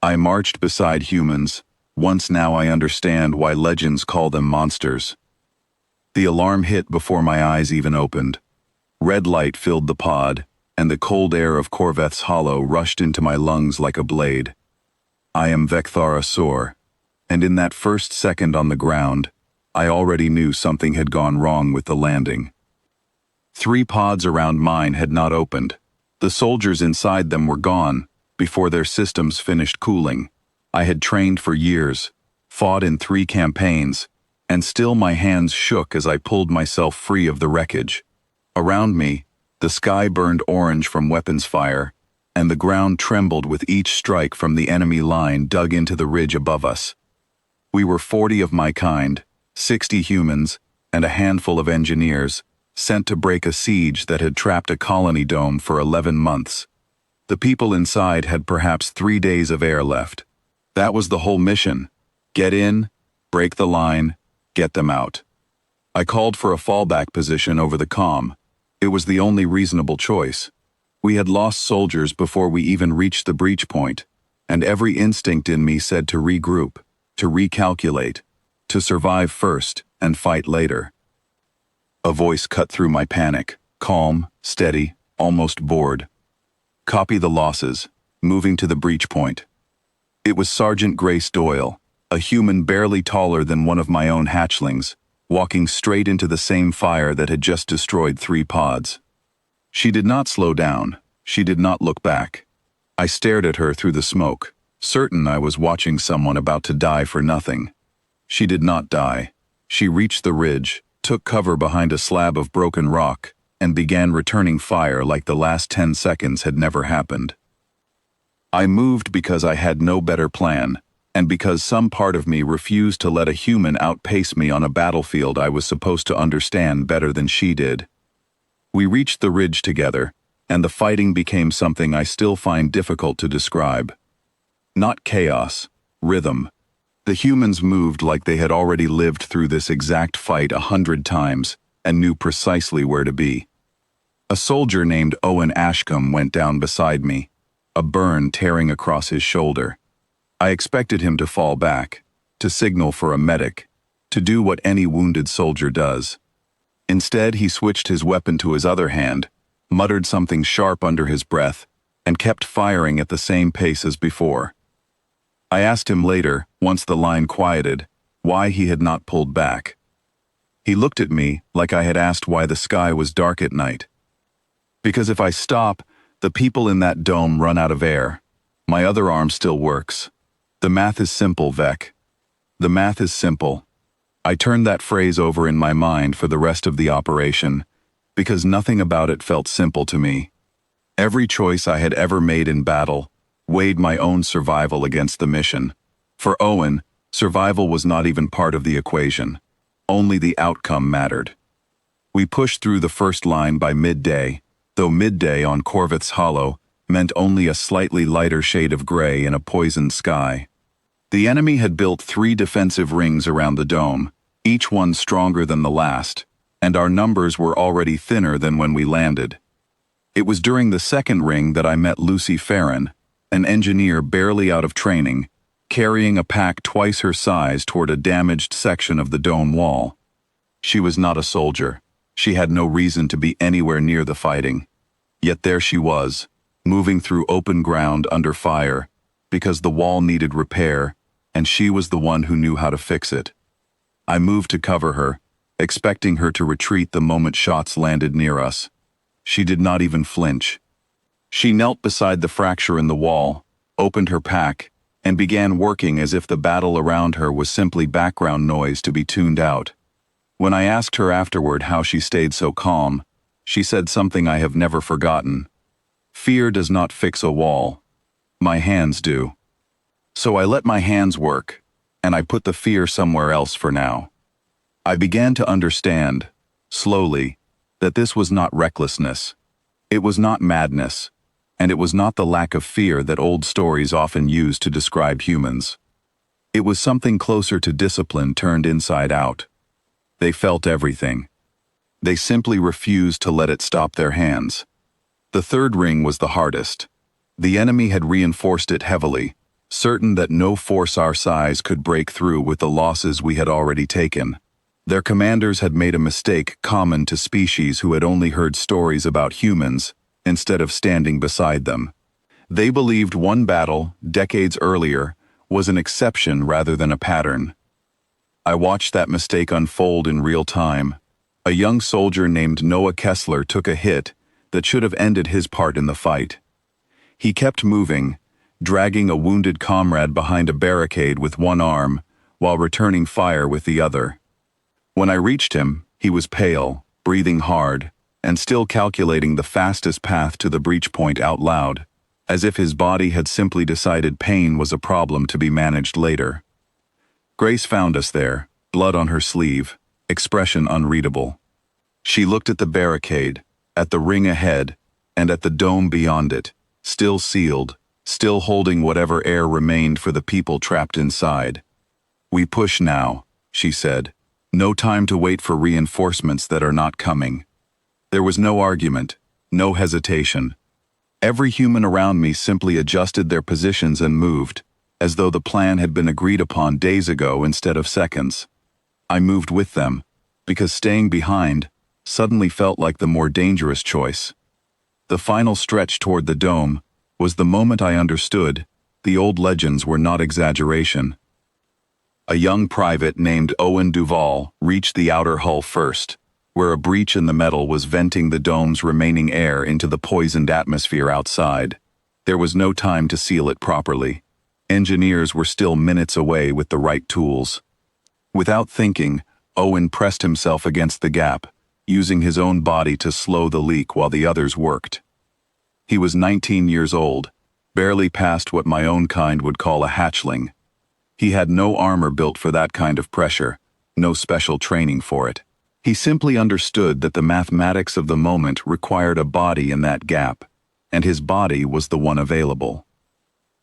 I marched beside humans. Once now I understand why legends call them monsters. The alarm hit before my eyes even opened. Red light filled the pod, and the cold air of Corveth's Hollow rushed into my lungs like a blade. I am Vecthara Sor, and in that first second on the ground, I already knew something had gone wrong with the landing. 3 pods around mine had not opened. The soldiers inside them were gone before their systems finished cooling. I had trained for years, fought in 3 campaigns, and still my hands shook as I pulled myself free of the wreckage. Around me, the sky burned orange from weapons fire, and the ground trembled with each strike from the enemy line dug into the ridge above us. We were 40 of my kind, 60 humans, and a handful of engineers, sent to break a siege that had trapped a colony dome for 11 months. The people inside had perhaps 3 days of air left. That was the whole mission. Get in, break the line, get them out. I called for a fallback position over the comm. It was the only reasonable choice. We had lost soldiers before we even reached the breach point, and every instinct in me said to regroup, to recalculate, to survive first and fight later. A voice cut through my panic, calm, steady, almost bored. Copy the losses, moving to the breach point. It was Sergeant Grace Doyle, a human barely taller than one of my own hatchlings, walking straight into the same fire that had just destroyed 3 pods. She did not slow down. She did not look back. I stared at her through the smoke, certain I was watching someone about to die for nothing. She did not die. She reached the ridge, took cover behind a slab of broken rock, and began returning fire like the last 10 seconds had never happened. I moved because I had no better plan, and because some part of me refused to let a human outpace me on a battlefield I was supposed to understand better than she did. We reached the ridge together, and the fighting became something I still find difficult to describe. Not chaos, rhythm. The humans moved like they had already lived through this exact fight 100 times and knew precisely where to be. A soldier named Owen Ashcombe went down beside me, a burn tearing across his shoulder. I expected him to fall back, to signal for a medic, to do what any wounded soldier does. Instead, he switched his weapon to his other hand, muttered something sharp under his breath, and kept firing at the same pace as before. I asked him later, once the line quieted, why he had not pulled back. He looked at me like I had asked why the sky was dark at night. Because if I stop, the people in that dome run out of air. My other arm still works. The math is simple, Vec. The math is simple. I turned that phrase over in my mind for the rest of the operation, because nothing about it felt simple to me. Every choice I had ever made in battle weighed my own survival against the mission. For Owen, survival was not even part of the equation. Only the outcome mattered. We pushed through the first line by midday, though midday on Corveth's Hollow meant only a slightly lighter shade of gray in a poisoned sky. The enemy had built 3 defensive rings around the dome, each one stronger than the last, and our numbers were already thinner than when we landed. It was during the second ring that I met Lucy Farron, an engineer barely out of training, carrying a pack twice her size toward a damaged section of the dome wall. She was not a soldier. She had no reason to be anywhere near the fighting. Yet there she was, moving through open ground under fire, because the wall needed repair, and she was the one who knew how to fix it. I moved to cover her, expecting her to retreat the moment shots landed near us. She did not even flinch. She knelt beside the fracture in the wall, opened her pack, and began working as if the battle around her was simply background noise to be tuned out. When I asked her afterward how she stayed so calm, she said something I have never forgotten. Fear does not fix a wall. My hands do. So I let my hands work, and I put the fear somewhere else for now. I began to understand, slowly, that this was not recklessness. It was not madness, and it was not the lack of fear that old stories often use to describe humans. It was something closer to discipline turned inside out. They felt everything. They simply refused to let it stop their hands. The third ring was the hardest. The enemy had reinforced it heavily, certain that no force our size could break through with the losses we had already taken. Their commanders had made a mistake common to species who had only heard stories about humans instead of standing beside them. They believed one battle, decades earlier, was an exception rather than a pattern. I watched that mistake unfold in real time. A young soldier named Noah Kessler took a hit that should have ended his part in the fight. He kept moving, dragging a wounded comrade behind a barricade with one arm, while returning fire with the other. When I reached him, he was pale, breathing hard, and still calculating the fastest path to the breach point out loud, as if his body had simply decided pain was a problem to be managed later. Grace found us there, blood on her sleeve, expression unreadable. She looked at the barricade, at the ring ahead, and at the dome beyond it, still sealed, still holding whatever air remained for the people trapped inside. "We push now," she said. "No time to wait for reinforcements that are not coming." There was no argument, no hesitation. Every human around me simply adjusted their positions and moved, as though the plan had been agreed upon days ago instead of seconds. I moved with them, because staying behind suddenly felt like the more dangerous choice. The final stretch toward the dome was the moment I understood the old legends were not exaggeration. A young private named Owen Duvall reached the outer hull first, where a breach in the metal was venting the dome's remaining air into the poisoned atmosphere outside. There was no time to seal it properly. Engineers were still minutes away with the right tools. Without thinking, Owen pressed himself against the gap, using his own body to slow the leak while the others worked. He was 19 years old, barely past what my own kind would call a hatchling. He had no armor built for that kind of pressure, no special training for it. He simply understood that the mathematics of the moment required a body in that gap, and his body was the one available.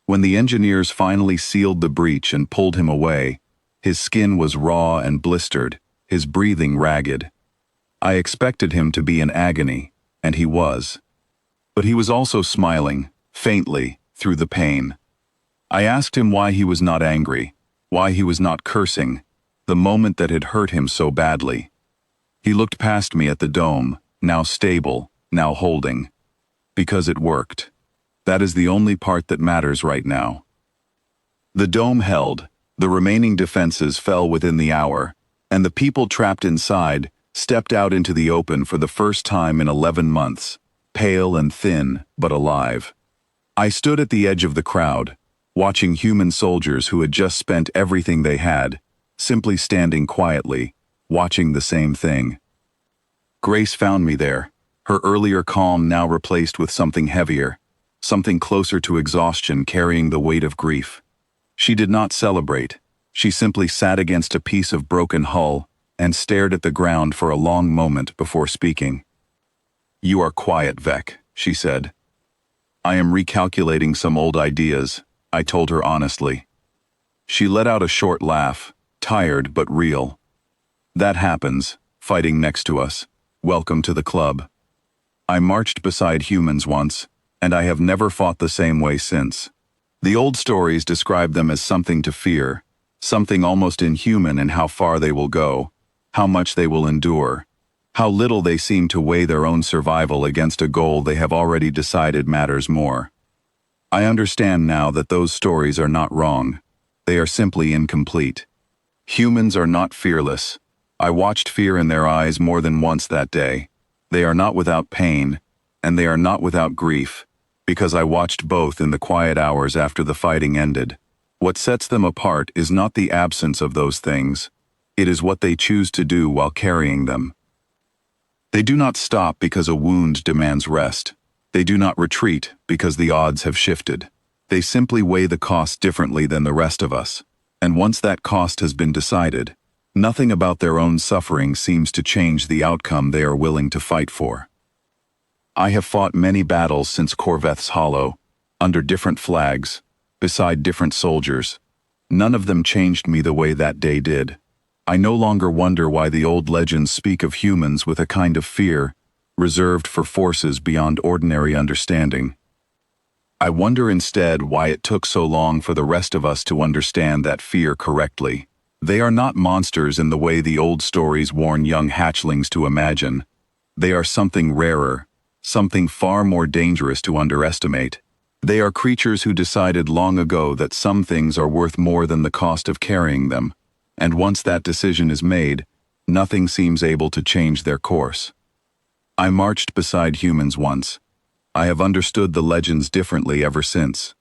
When the engineers finally sealed the breach and pulled him away, his skin was raw and blistered, his breathing ragged. I expected him to be in agony, and he was. But he was also smiling, faintly, through the pain. I asked him why he was not angry, why he was not cursing, the moment that had hurt him so badly. He looked past me at the dome, now stable, now holding. Because it worked. That is the only part that matters right now. The dome held, the remaining defenses fell within the hour, and the people trapped inside stepped out into the open for the first time in 11 months, pale and thin, but alive. I stood at the edge of the crowd, watching human soldiers who had just spent everything they had, simply standing quietly, watching the same thing. Grace found me there, her earlier calm now replaced with something heavier, something closer to exhaustion carrying the weight of grief. She did not celebrate. She simply sat against a piece of broken hull and stared at the ground for a long moment before speaking. "You are quiet, Vec," she said. "I am recalculating some old ideas," I told her honestly. She let out a short laugh, tired but real. "That happens, fighting next to us. Welcome to the club. I marched beside humans once, and I have never fought the same way since." The old stories describe them as something to fear, something almost inhuman in how far they will go, how much they will endure, how little they seem to weigh their own survival against a goal they have already decided matters more. I understand now that those stories are not wrong. They are simply incomplete. Humans are not fearless. I watched fear in their eyes more than once that day. They are not without pain, and they are not without grief, because I watched both in the quiet hours after the fighting ended. What sets them apart is not the absence of those things. It is what they choose to do while carrying them. They do not stop because a wound demands rest. They do not retreat because the odds have shifted. They simply weigh the cost differently than the rest of us. And once that cost has been decided, nothing about their own suffering seems to change the outcome they are willing to fight for. I have fought many battles since Corveth's Hollow, under different flags, beside different soldiers. None of them changed me the way that day did. I no longer wonder why the old legends speak of humans with a kind of fear, reserved for forces beyond ordinary understanding. I wonder instead why it took so long for the rest of us to understand that fear correctly. They are not monsters in the way the old stories warn young hatchlings to imagine. They are something rarer, something far more dangerous to underestimate. They are creatures who decided long ago that some things are worth more than the cost of carrying them, and once that decision is made, nothing seems able to change their course. I marched beside humans once. I have understood the legends differently ever since.